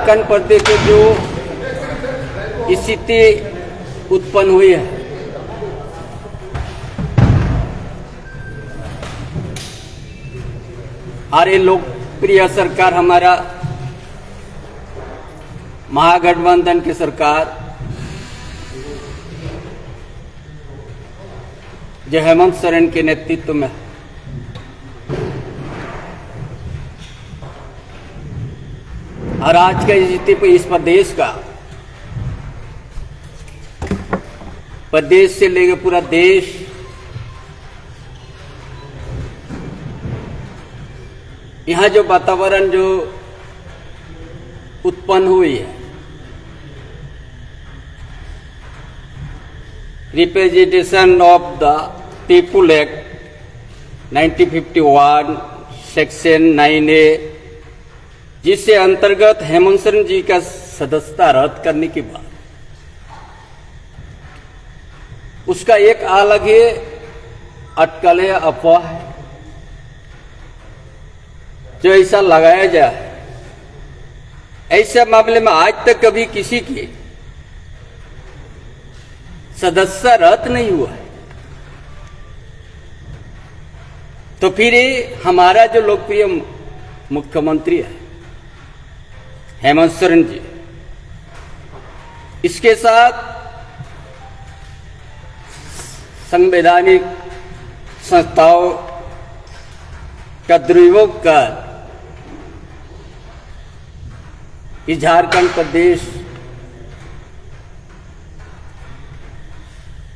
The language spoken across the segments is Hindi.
झारखंड प्रदेश के जो स्थिति उत्पन्न हुई है, और ये लोकप्रिय सरकार हमारा महागठबंधन की सरकार जो हेमंत सोरेन के नेतृत्व में, और आज का स्थिति पर इस प्रदेश से लेकर पूरा देश यहाँ जो वातावरण जो उत्पन्न हुई है, representation of the people act 1951 section 9A, जिससे अंतर्गत हेमंत सोरेन जी का सदस्यता रद्द करने के बाद उसका एक अलग ही अटकल है, अफवाह है, जो ऐसा लगाया जाए। ऐसे मामले में आज तक कभी किसी की सदस्यता रद्द नहीं हुआ है, तो फिर ये हमारा जो लोकप्रिय मुख्यमंत्री है हेमंत सोरेन जी, इसके साथ संवैधानिक संस्थाओं का दुरुपयोग कर इस झारखंड प्रदेश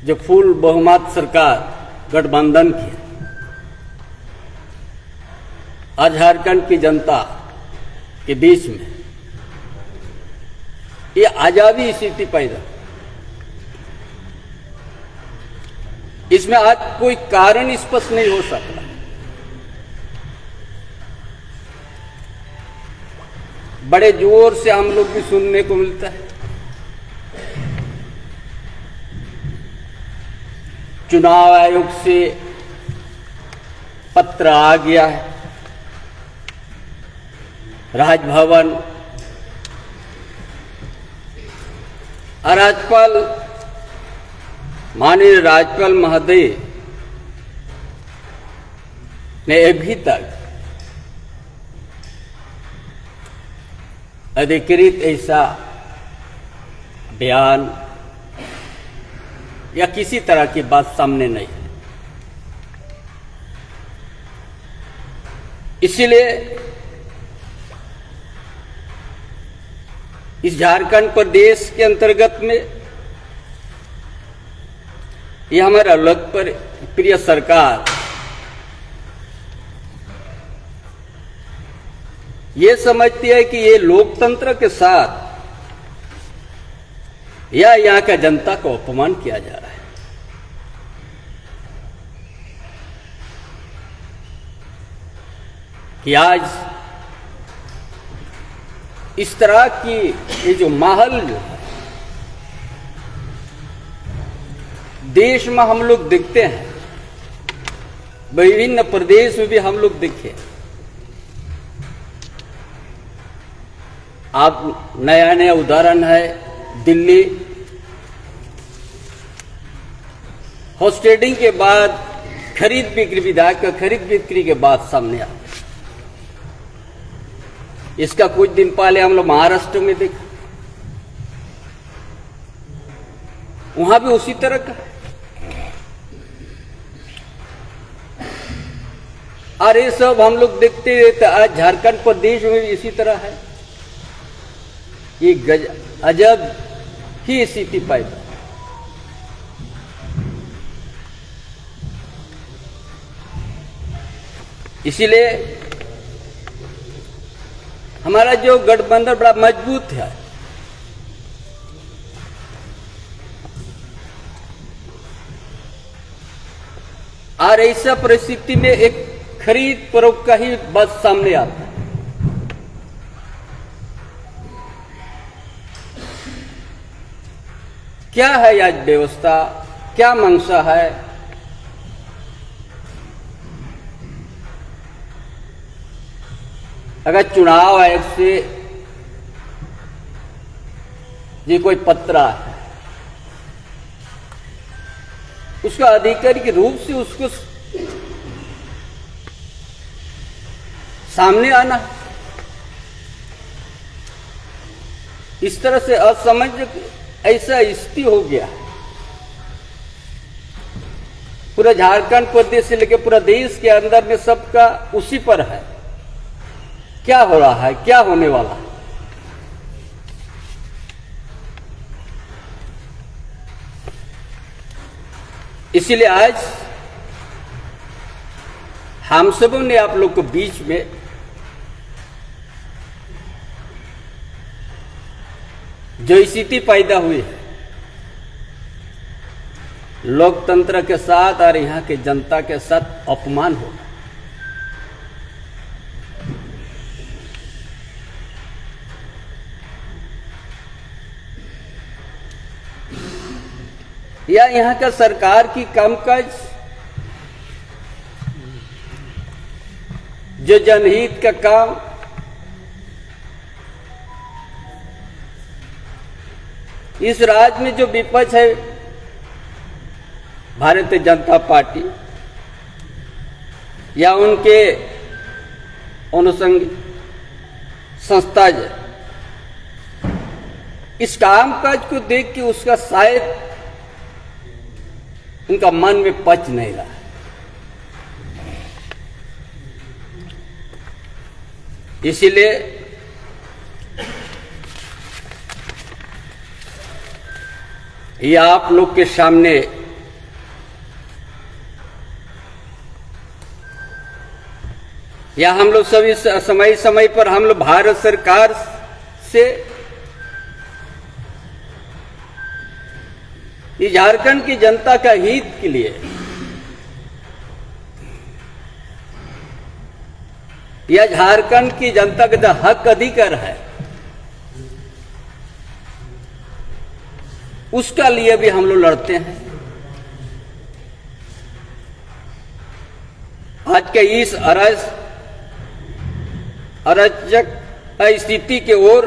जो फुल बहुमत सरकार गठबंधन की, आज झारखंड की जनता के बीच में ये आजादी स्थिति पैदा, इसमें आज कोई कारण स्पष्ट नहीं हो सकता। बड़े जोर से हम लोग भी सुनने को मिलता है, चुनाव आयोग से पत्र आ गया है, राजभवन और राज्यपाल माननीय राज्यपाल महोदय ने अभी तक अधिकृत ऐसा बयान या किसी तरह की बात सामने नहीं। इसीलिए इस झारखंड प्रदेश के अंतर्गत में ये हमारा लोकप्रिय सरकार ये समझती है कि ये लोकतंत्र के साथ या यहाँ का जनता को अपमान किया जा रहा है। कि आज इस तरह की ये जो माहौल जो है देश में हम लोग देखते हैं, विभिन्न प्रदेश में भी हम लोग देखे। आप नया नया उदाहरण है दिल्ली, होस्टेडिंग के बाद खरीद बिक्री, विधायक का खरीद बिक्री के बाद सामने आ। इसका कुछ दिन पहले हम लोग महाराष्ट्र में देखा, वहां भी उसी तरह का। और ये सब हम लोग देखते रहते, आज झारखंड प्रदेश में भी इसी तरह है। ये अजब ही स्थिति पैदा। इसीलिए हमारा जो गठबंधन बड़ा मजबूत है, और ऐसा परिस्थिति में एक खरीद फरोख्त का ही बात सामने आता है। क्या है आज व्यवस्था, क्या मंशा है? अगर चुनाव आयोग से ये कोई पत्रा है, उसका आधिकारिक रूप से उसको सामने आना। इस तरह से असमझ ऐसा स्थिति हो गया है। पूरा झारखंड प्रदेश से लेकर पूरा देश के अंदर में सबका उसी पर है, क्या हो रहा है, क्या होने वाला है। इसीलिए आज हम सबों ने आप लोग को बीच में जो स्थिति पैदा हुई है लोकतंत्र के साथ और यहाँ के जनता के साथ अपमान हो, या यहाँ का सरकार की कामकाज जो जनहित का काम इस राज्य में जो विपक्ष है भारतीय जनता पार्टी या उनके अनुषंगी संस्था इस कामकाज को देख के उसका शायद उनका मन में पच नहीं रहा। इसीलिए ये आप लोग के सामने या हम लोग सभी समय समय पर हम लोग भारत सरकार से ये झारखंड की जनता का हित के लिए या झारखंड की जनता का जो हक अधिकार है उसका लिए भी हम लोग लड़ते हैं। आज के इस अराजक स्थिति के ओर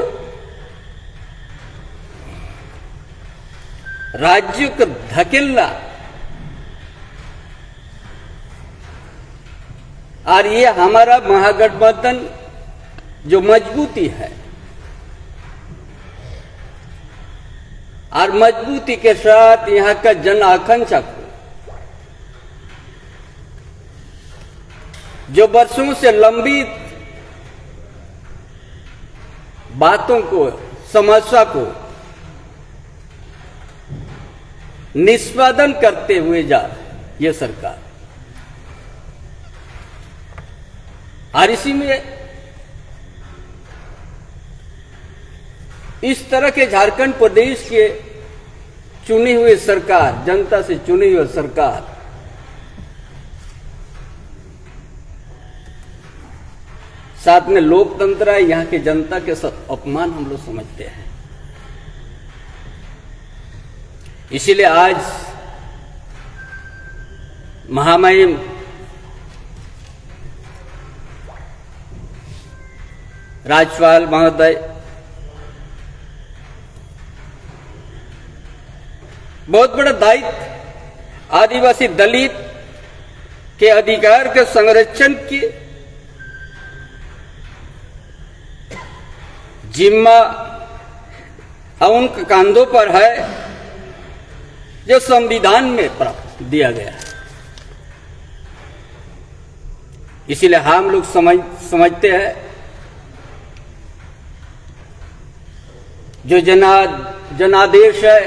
राज्यों को धकेलना और ये हमारा महागठबंधन जो मजबूती है और मजबूती के साथ यहाँ का जन आकांक्षा को जो वर्षों से लंबित बातों को समस्या को निष्पादन करते हुए जा ये सरकार और इसी में इस तरह के झारखंड प्रदेश के चुनी हुई सरकार जनता से चुनी हुई सरकार साथ में लोकतंत्र है यहाँ के जनता के साथ अपमान हम लोग समझते हैं। इसीलिए आज महामहिम राज्यपाल महोदय बहुत बड़ा दायित्व आदिवासी दलित के अधिकार के संरक्षण की जिम्मा उनके कंधों पर है जो संविधान में प्राप्त दिया गया है। इसीलिए हम लोग समझते हैं जो जनादेश है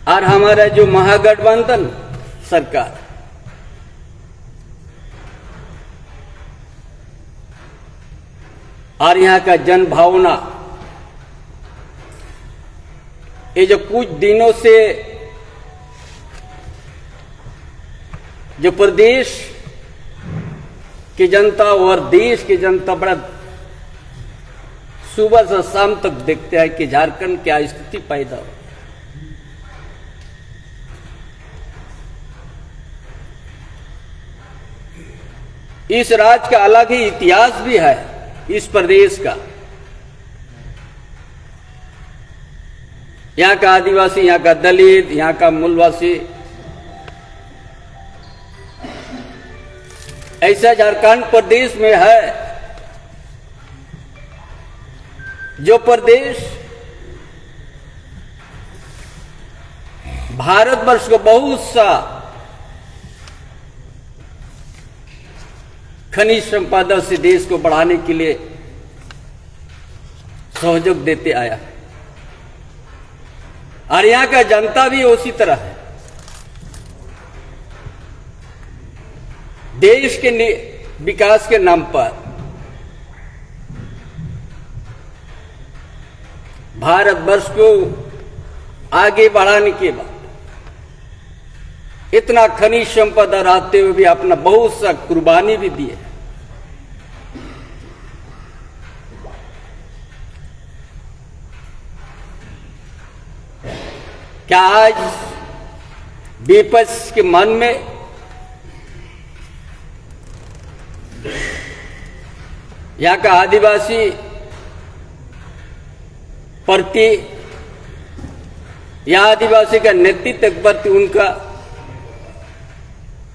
और हमारा जो महागठबंधन सरकार और यहाँ का जन भावना ये जो कुछ दिनों से जो प्रदेश की जनता और देश की जनता बड़ा सुबह से शाम तक देखते हैं कि झारखंड क्या स्थिति पैदा हो। इस राज्य का अलग ही इतिहास भी है इस प्रदेश का यहाँ का आदिवासी, यहाँ का दलित, यहाँ का मूलवासी, ऐसा झारखंड प्रदेश में है जो प्रदेश भारतवर्ष को बहुत सा खनिज संपदा से देश को बढ़ाने के लिए सहयोग देते आया, और यहाँ का जनता भी उसी तरह है। देश के विकास के नाम पर भारतवर्ष को आगे बढ़ाने के बाद इतना खनिज संपदा रहते हुए भी अपना बहुत सा कुर्बानी भी दिए। क्या आज विपक्ष के मन में यहाँ का आदिवासी प्रति या आदिवासी का नेतृत्व प्रति उनका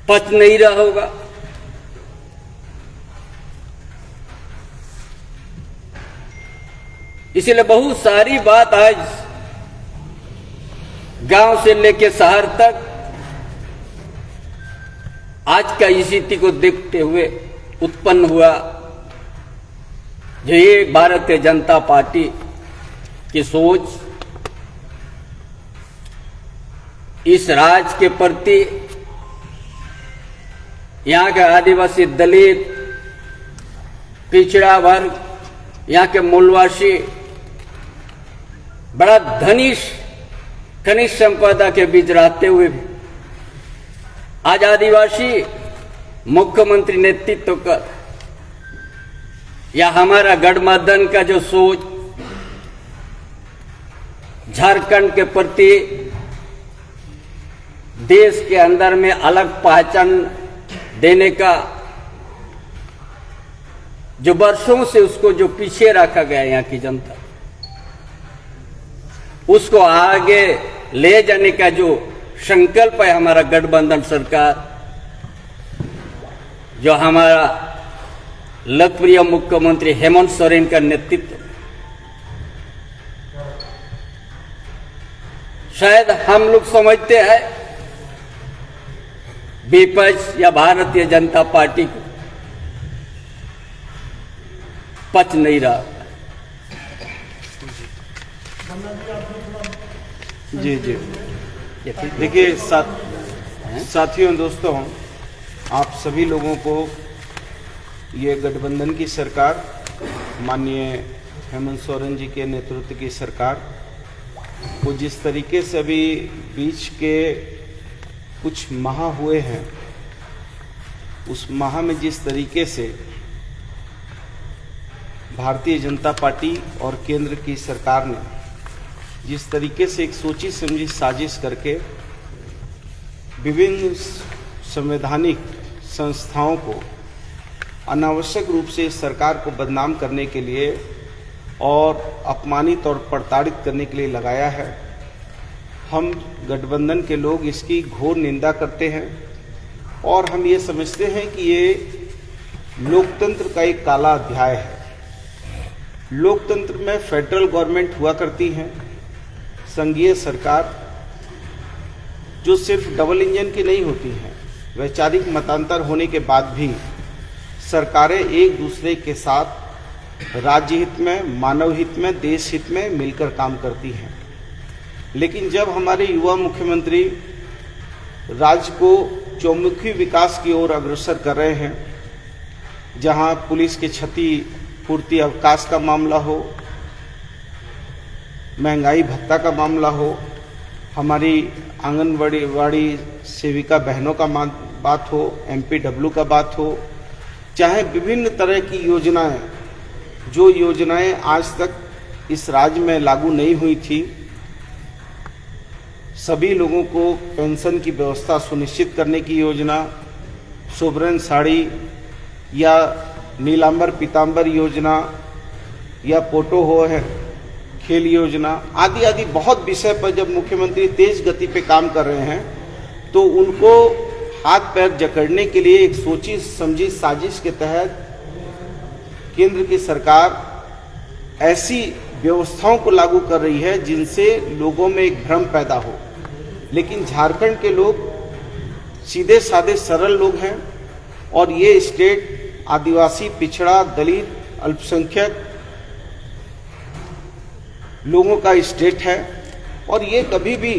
पक्ष नहीं रहा होगा? इसलिए बहुत सारी बात आज गांव से लेकर शहर तक आज का स्थिति को देखते हुए उत्पन्न हुआ, जो ये भारतीय जनता पार्टी की सोच इस राज्य के प्रति, यहाँ के आदिवासी, दलित, पिछड़ा वर्ग, यहाँ के मूलवासी बड़ा खनिज संपदा के बीच रहते हुए भी आज आदिवासी मुख्यमंत्री नेतृत्व कर या हमारा गठबंधन का जो सोच झारखंड के प्रति देश के अंदर में अलग पहचान देने का जो वर्षों से उसको जो पीछे रखा गया यहाँ की जनता, उसको आगे ले जाने का जो संकल्प है हमारा गठबंधन सरकार, जो हमारा लोकप्रिय मुख्यमंत्री हेमंत सोरेन का नेतृत्व, शायद हम लोग समझते हैं विपक्ष या भारतीय जनता पार्टी को पच नहीं रहा। जी जी, देखिए साथियों, दोस्तों, आप सभी लोगों को ये गठबंधन की सरकार, माननीय हेमंत सोरेन जी के नेतृत्व की सरकार, वो जिस तरीके से अभी बीच के कुछ माह हुए हैं, उस माह में जिस तरीके से भारतीय जनता पार्टी और केंद्र की सरकार ने जिस तरीके से एक सोची समझी साजिश करके विभिन्न संवैधानिक संस्थाओं को अनावश्यक रूप से इस सरकार को बदनाम करने के लिए और अपमानित और प्रताड़ित करने के लिए लगाया है, हम गठबंधन के लोग इसकी घोर निंदा करते हैं और हम ये समझते हैं कि ये लोकतंत्र का एक काला अध्याय है। लोकतंत्र में फेडरल गवर्नमेंट हुआ करती है, संघीय सरकार, जो सिर्फ डबल इंजन की नहीं होती हैं, वैचारिक मतांतर होने के बाद भी सरकारें एक दूसरे के साथ राज्य हित में, मानव हित में, देश हित में मिलकर काम करती हैं। लेकिन जब हमारे युवा मुख्यमंत्री राज्य को चौमुखी विकास की ओर अग्रसर कर रहे हैं, जहां पुलिस के क्षति पूर्ति अवकाश का मामला हो, महंगाई भत्ता का मामला हो, हमारी आंगनवाड़ी सेविका बहनों का बात हो, MPW का बात हो, चाहे विभिन्न तरह की योजनाएं, जो योजनाएं आज तक इस राज्य में लागू नहीं हुई थी, सभी लोगों को पेंशन की व्यवस्था सुनिश्चित करने की योजना, सोवरेन साड़ी या नीलांबर पीतांबर योजना या पोटो हो है, खेल योजना आदि आदि बहुत विषय पर जब मुख्यमंत्री तेज गति पे काम कर रहे हैं तो उनको हाथ पैर जकड़ने के लिए एक सोची समझी साजिश के तहत केंद्र की सरकार ऐसी व्यवस्थाओं को लागू कर रही है जिनसे लोगों में एक भ्रम पैदा हो। लेकिन झारखंड के लोग सीधे साधे सरल लोग हैं और ये स्टेट आदिवासी, पिछड़ा, दलित, अल्पसंख्यक लोगों का स्टेट है और ये कभी भी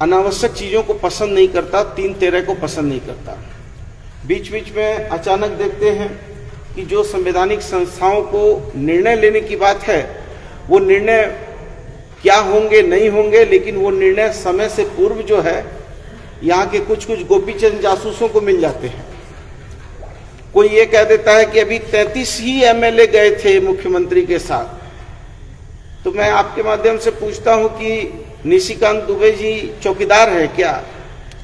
अनावश्यक चीजों को पसंद नहीं करता, 3-13 को पसंद नहीं करता। बीच बीच में अचानक देखते हैं कि जो संवैधानिक संस्थाओं को निर्णय लेने की बात है वो निर्णय क्या होंगे नहीं होंगे, लेकिन वो निर्णय समय से पूर्व जो है यहाँ के कुछ गोपीचंद जासूसों को मिल जाते हैं। कोई ये कह देता है कि अभी 33 ही एमएलए गए थे मुख्यमंत्री के साथ। तो मैं आपके माध्यम से पूछता हूं कि निशिकांत दुबे जी चौकीदार है क्या,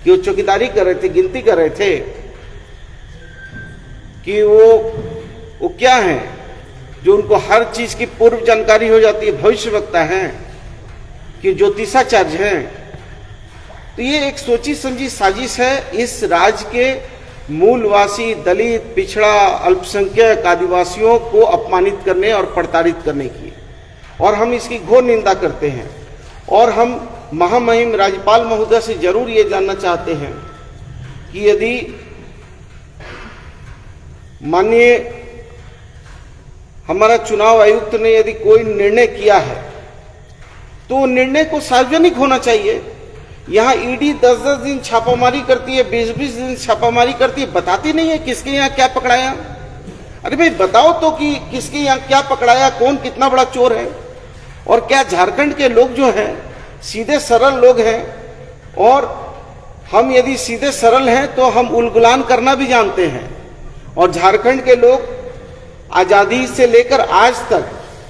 कि वो चौकीदारी कर रहे थे, गिनती कर रहे थे, कि वो क्या है जो उनको हर चीज की पूर्व जानकारी हो जाती है, भविष्यवक्ता हैं कि ज्योतिषाचार्य हैं। तो ये एक सोची समझी साजिश है इस राज्य के मूलवासी, दलित, पिछड़ा, अल्पसंख्यक, आदिवासियों को अपमानित करने और प्रताड़ित करने की, और हम इसकी घोर निंदा करते हैं। और हम महामहिम राज्यपाल महोदय से जरूर ये जानना चाहते हैं कि यदि माननीय हमारा चुनाव आयुक्त ने यदि कोई निर्णय किया है तो निर्णय को सार्वजनिक होना चाहिए। यहाँ ईडी 10-10 दिन छापामारी करती है, 20-20 दिन छापामारी करती है, बताती नहीं है किसके यहाँ क्या पकड़ाया। अरे भाई बताओ तो कि किसके यहाँ क्या पकड़ाया, कौन कितना बड़ा चोर है। और क्या झारखंड के लोग जो हैं सीधे सरल लोग हैं, और हम यदि सीधे सरल हैं तो हम उलगुलान करना भी जानते हैं। और झारखंड के लोग आजादी से लेकर आज तक,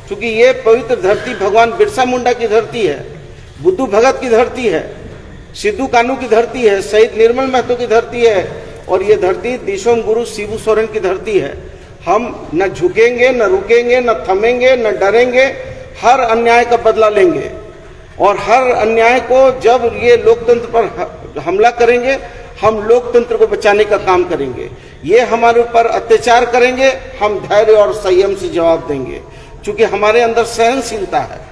क्योंकि ये पवित्र धरती भगवान बिरसा मुंडा की धरती है, बुद्धू भगत की धरती है, सिद्धू कानू की धरती है, शहीद निर्मल महतो की धरती है, और ये धरती दिशोम गुरु शिबू सोरेन की धरती है। हम न झुकेंगे, न रुकेंगे, न थमेंगे, न डरेंगे, हर अन्याय का बदला लेंगे। और हर अन्याय को जब ये लोकतंत्र पर हमला करेंगे, हम लोकतंत्र को बचाने का काम करेंगे। ये हमारे ऊपर अत्याचार करेंगे, हम धैर्य और संयम से जवाब देंगे, क्योंकि हमारे अंदर सहनशीलता है।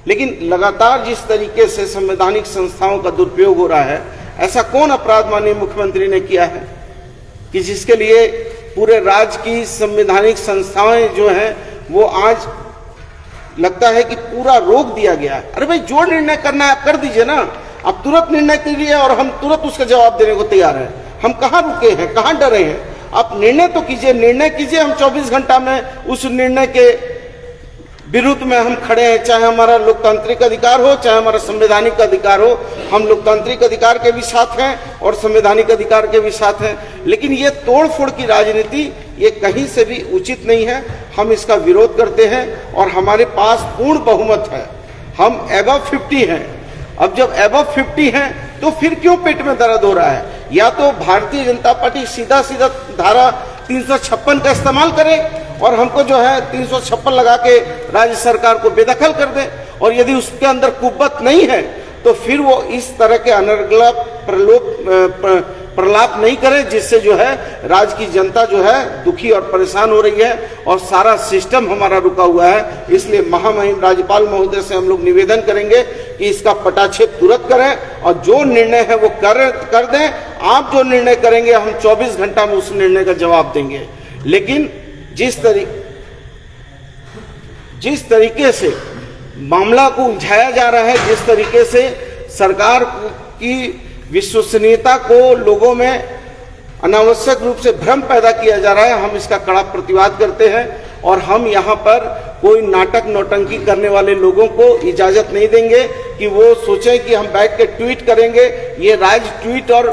लेकिन लगातार जिस तरीके से संवैधानिक संस्थाओं का दुरुपयोग हो रहा है, ऐसा कौन अपराध माननीय मुख्यमंत्री ने किया है कि जिसके लिए पूरे राज्य की संवैधानिक संस्थाएं जो हैं वो आज लगता है कि पूरा रोक दिया गया है। अरे भाई जो निर्णय करना है आप कर दीजिए ना, आप तुरंत निर्णय कीजिए और हम तुरंत उसका जवाब देने को तैयार हैं। हम कहाँ रुके हैं, कहाँ डरे हैं? आप निर्णय तो कीजिए, निर्णय कीजिए। हम 24 घंटा में उस निर्णय के विरुद्ध में हम खड़े हैं, चाहे हमारा लोकतांत्रिक अधिकार हो, चाहे हमारा संवैधानिक अधिकार हो। हम लोकतांत्रिक अधिकार के भी साथ हैं और संवैधानिक अधिकार के भी साथ हैं। लेकिन ये तोड़फोड़ की राजनीति ये कहीं से भी उचित नहीं है। हम इसका विरोध करते हैं और हमारे पास पूर्ण बहुमत है। हम अबव 50 हैं। अब जब अबव 50 हैं तो फिर क्यों पेट में दर्द हो रहा है? या तो भारतीय जनता पार्टी सीधा सीधा धारा 356 का इस्तेमाल करे और हमको जो है 356 लगा के राज्य सरकार को बेदखल कर दे, और यदि उसके अंदर कुव्वत नहीं है तो फिर वो इस तरह के अनर्गला प्रलाप नहीं करे, जिससे जो है राज्य की जनता जो है दुखी और परेशान हो रही है और सारा सिस्टम हमारा रुका हुआ है। इसलिए महामहिम राज्यपाल महोदय से हम लोग निवेदन करेंगे कि इसका पटाक्षेप तुरंत करें और जो निर्णय है वो कर दें। आप जो निर्णय करेंगे हम 24 घंटा में उस निर्णय का जवाब देंगे। लेकिन जिस तरीके से मामला को उलझाया जा रहा है, जिस तरीके से सरकार की विश्वसनीयता को लोगों में अनावश्यक रूप से भ्रम पैदा किया जा रहा है, हम इसका कड़ा प्रतिवाद करते हैं। और हम यहाँ पर कोई नाटक नौटंकी करने वाले लोगों को इजाजत नहीं देंगे कि वो सोचें कि हम बैठ के ट्वीट करेंगे। ये राज्य ट्वीट और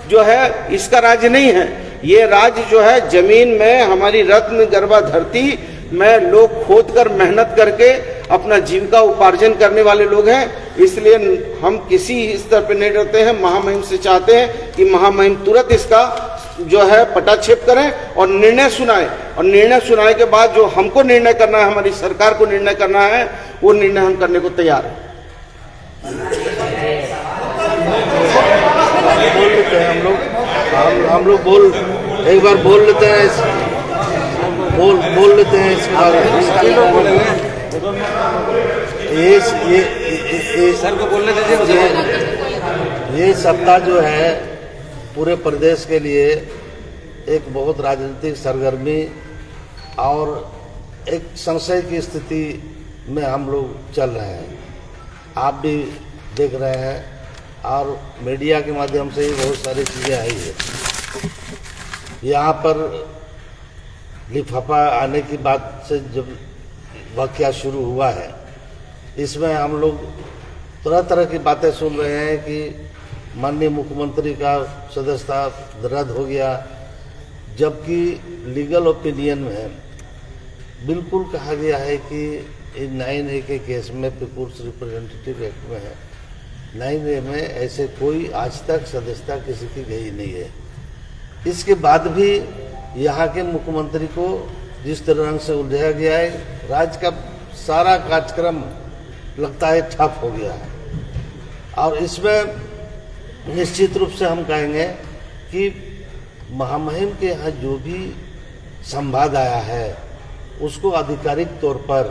जो है इसका राज्य नहीं है। ये राज्य जो है जमीन में हमारी रत्न गर्भा धरती में लोग खोद कर मेहनत करके अपना जीविका उपार्जन करने वाले लोग हैं। इसलिए हम किसी स्तर पर नहीं डरते हैं। महामहिम से चाहते हैं कि महामहिम तुरंत इसका जो है पटाक्षेप करें और निर्णय सुनाएं, और निर्णय सुनाने के बाद जो हमको निर्णय करना है, हमारी सरकार को निर्णय करना है, वो निर्णय हम करने को तैयार हैं। बोल लेते हैं हम लोग एक बार बोल लेते हैं, बोल लेते हैं इसके बारे में। ये सर को बोलने दीजिए। ये सप्ताह जो है पूरे प्रदेश के लिए एक बहुत राजनीतिक सरगर्मी और एक संशय की स्थिति में हम लोग चल रहे हैं। आप भी देख रहे हैं और मीडिया के माध्यम से ही बहुत सारी चीज़ें आई है। यहाँ पर लिफाफा आने की बात से जब वाक़या शुरू हुआ है, इसमें हम लोग तरह तरह की बातें सुन रहे हैं कि माननीय मुख्यमंत्री का सदस्यता रद्द हो गया, जबकि लीगल ओपिनियन में बिल्कुल कहा गया है कि 9A के केस में पीपुल्स रिप्रेजेंटेटिव एक्ट में है, 9A में ऐसे कोई आज तक सदस्यता किसी की गई नहीं है। इसके बाद भी यहाँ के मुख्यमंत्री को जिस तरह से उलझाया गया है, राज्य का सारा कार्यक्रम लगता है ठप हो गया है। और इसमें निश्चित रूप से हम कहेंगे कि महामहिम के यहाँ जो भी संवाद आया है उसको आधिकारिक तौर पर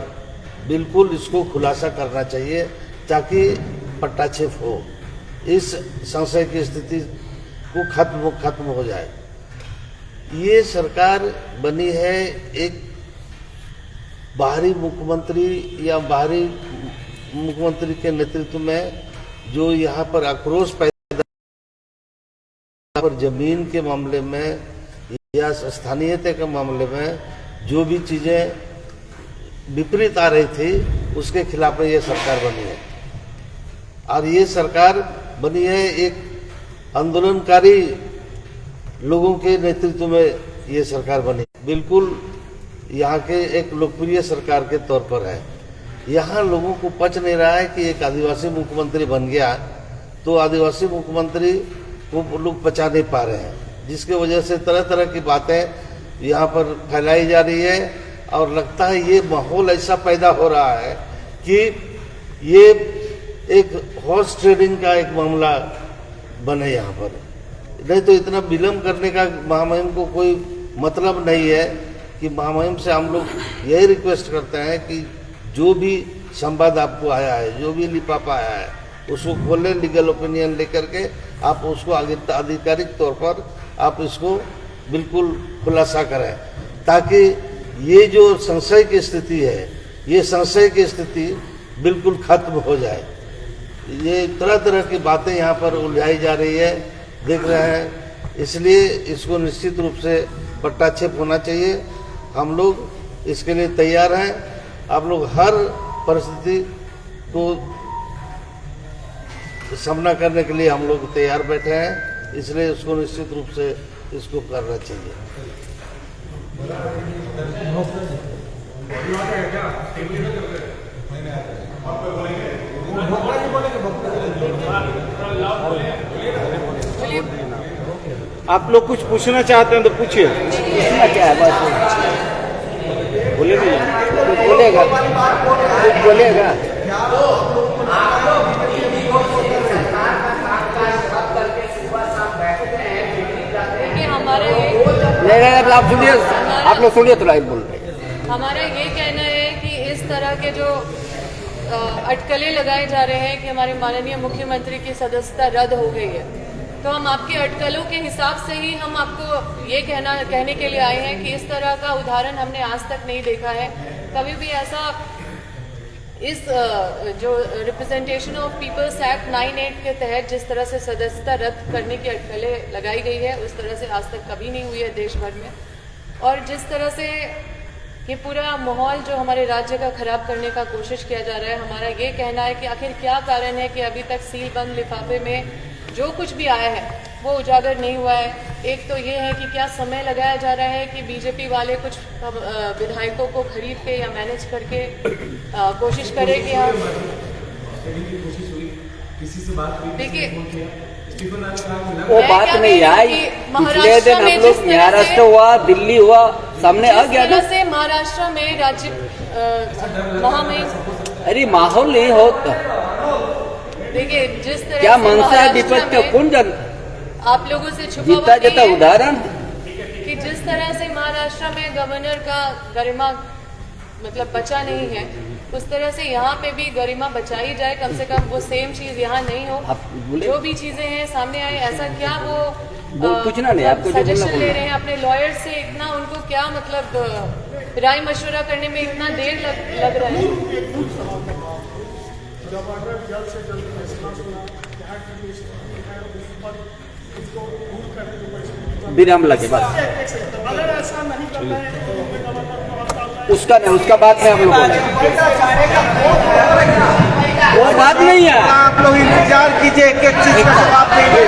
बिल्कुल इसको खुलासा करना चाहिए, ताकि पट्टाक्षेप हो, इस संशय की स्थिति को खत्म हो जाए। ये सरकार बनी है एक बाहरी मुख्यमंत्री या बाहरी मुख्यमंत्री के नेतृत्व में, जो यहाँ पर आक्रोश पैदा पर जमीन के मामले में या स्थानीयता के मामले में जो भी चीज़ें विपरीत आ रही थी उसके खिलाफ में ये सरकार बनी है। और ये सरकार बनी है एक आंदोलनकारी लोगों के नेतृत्व में, ये सरकार बनी बिल्कुल यहाँ के एक लोकप्रिय सरकार के तौर पर है। यहाँ लोगों को पच नहीं रहा है कि एक आदिवासी मुख्यमंत्री बन गया, तो आदिवासी मुख्यमंत्री को लोग पचा नहीं पा रहे हैं, जिसके वजह से तरह तरह की बातें यहाँ पर फैलाई जा रही है। और लगता है ये माहौल ऐसा पैदा हो रहा है कि ये एक हॉर्स ट्रेडिंग का एक मामला बने यहाँ पर। नहीं तो इतना विलम्ब करने का महामहिम को कोई मतलब नहीं है। कि महामहिम से हम लोग यही रिक्वेस्ट करते हैं कि जो भी संवाद आपको आया है, जो भी लिफाफा आया है, उसको खोलें, लीगल ओपिनियन लेकर के आप उसको आगे आधिकारिक तौर पर आप इसको बिल्कुल खुलासा करें, ताकि ये जो संशय की स्थिति है, ये संशय की स्थिति बिल्कुल खत्म हो जाए। ये तरह तरह की बातें यहाँ पर उलझाई जा रही है, देख रहे हैं, इसलिए इसको निश्चित रूप से पट्टाक्षेप होना चाहिए। हम लोग इसके लिए तैयार हैं। आप लोग हर परिस्थिति को सामना करने के लिए हम लोग तैयार बैठे हैं, इसलिए उसको निश्चित रूप से इसको करना चाहिए। आप लोग कुछ पूछना चाहते हैं तो पूछिए। क्या है बस बोले नहीं, कुछ बोलेगा, कुछ बोलेगा। नहीं, आप सुनिए, आप लोग सुनिए तो लाइव बोल रहे हैं। हमारा ये कहना है कि इस तरह के जो अटकलें लगाए जा रहे हैं कि हमारे माननीय मुख्यमंत्री की सदस्यता रद्द हो गई है, तो हम आपके अटकलों के हिसाब से ही हम आपको ये कहने के लिए आए हैं कि इस तरह का उदाहरण हमने आज तक नहीं देखा है। कभी भी ऐसा इस जो रिप्रेजेंटेशन ऑफ पीपल्स एक्ट 98 के तहत जिस तरह से सदस्यता रद्द करने की अटकलें लगाई गई है, उस तरह से आज तक कभी नहीं हुई है देश भर में। और जिस तरह से ये पूरा माहौल जो हमारे राज्य का खराब करने का कोशिश किया जा रहा है, हमारा ये कहना है कि आखिर क्या कारण है कि अभी तक सील बंद लिफाफे में जो कुछ भी आया है वो उजागर नहीं हुआ है। एक तो ये है कि क्या समय लगाया जा रहा है कि बीजेपी वाले कुछ विधायकों को खरीद के या मैनेज करके कोशिश करें कि हम देखिए वो बात क्या नहीं कह आई। रही हूँ कि पिछले दिन महाराष्ट्र में हम जिस लोग तरह महाराष्ट्र से- हुआ, दिल्ली हुआ, सामने आ जिस गया ना। तरह से महाराष्ट्र में राज्य महामहिम, अरे माहौल नहीं होता। देखिए जिस तरह क्या से मनसा महाराष्ट्र विपक्ष का में कौन जानता? आप लोगों से छुपा जीता हुआ जाता नहीं है उदाहरण। कि जिस तरह से महाराष्ट्र में गवर्नर का गरिमा मतलब बचा नहीं है, उस तरह से यहाँ पे भी गरिमा बचाई जाए, कम से कम वो सेम चीज यहाँ नहीं हो। आप बोले। जो भी चीजें हैं सामने आए, ऐसा क्या वो पूछना नहीं, आपको जो बोलना सजेशन ले बोलना। रहे हैं अपने लॉयर से, इतना उनको क्या मतलब राय मशवरा करने में इतना देर लग रहा है। विराम लगे बस। उसका नहीं, उसका बात है हम लोगों को, वो बात नहीं है। आप लोग इंतजार कीजिए, एक एक चीज का जवाब देंगे।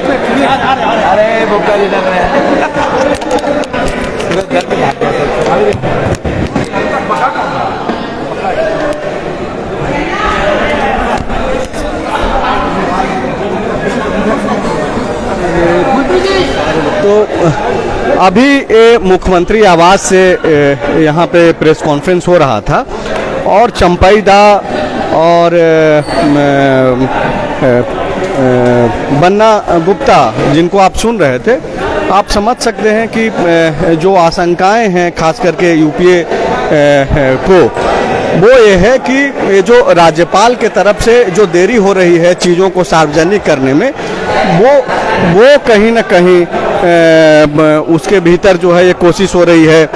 अरे भूखा भी लग रहा है। तो अभी मुख्यमंत्री आवास से यहाँ पे प्रेस कॉन्फ्रेंस हो रहा था और चंपाईदा और बन्ना गुप्ता जिनको आप सुन रहे थे, आप समझ सकते हैं कि जो आशंकाएं हैं खास करके यूपीए को, वो ये है कि ये जो राज्यपाल के तरफ से जो देरी हो रही है चीज़ों को सार्वजनिक करने में, वो कहीं ना कहीं उसके भीतर जो है ये कोशिश हो रही है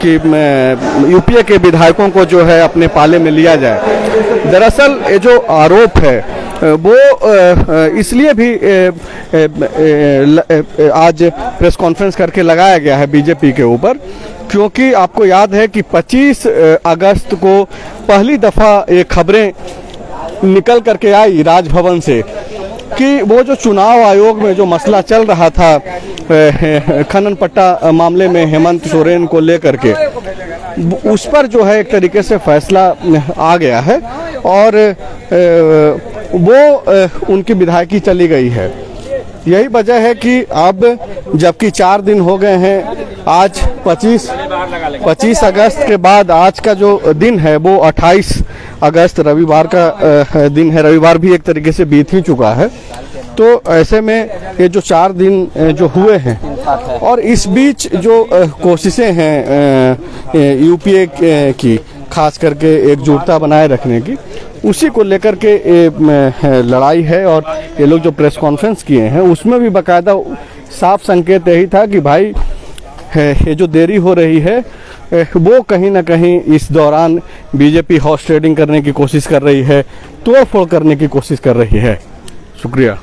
कि यूपीए के विधायकों को जो है अपने पाले में लिया जाए। दरअसल ये जो आरोप है वो इसलिए भी आज प्रेस कॉन्फ्रेंस करके लगाया गया है बीजेपी के ऊपर, क्योंकि आपको याद है कि 25 अगस्त को पहली दफ़ा ये खबरें निकल करके आई राजभवन से कि वो जो चुनाव आयोग में जो मसला चल रहा था खनन पट्टा मामले में हेमंत सोरेन को लेकर के, उस पर जो है एक तरीके से फैसला आ गया है और वो उनकी विधायकी चली गई है। यही वजह है कि अब जबकि 4 दिन हो गए हैं, आज 25 अगस्त के बाद आज का जो दिन है वो 28 अगस्त रविवार का दिन है। रविवार भी एक तरीके से बीत ही चुका है। तो ऐसे में ये जो 4 दिन जो हुए हैं और इस बीच जो कोशिशें हैं यूपीए की, खास करके एकजुटता बनाए रखने की, उसी को लेकर के लड़ाई है। और ये लोग जो प्रेस कॉन्फ्रेंस किए हैं उसमें भी बाकायदा साफ संकेत यही था कि भाई ये जो देरी हो रही है वो कहीं ना कहीं इस दौरान बीजेपी हॉर्स ट्रेडिंग करने की कोशिश कर रही है, तोड़ फोड़ करने की कोशिश कर रही है। शुक्रिया।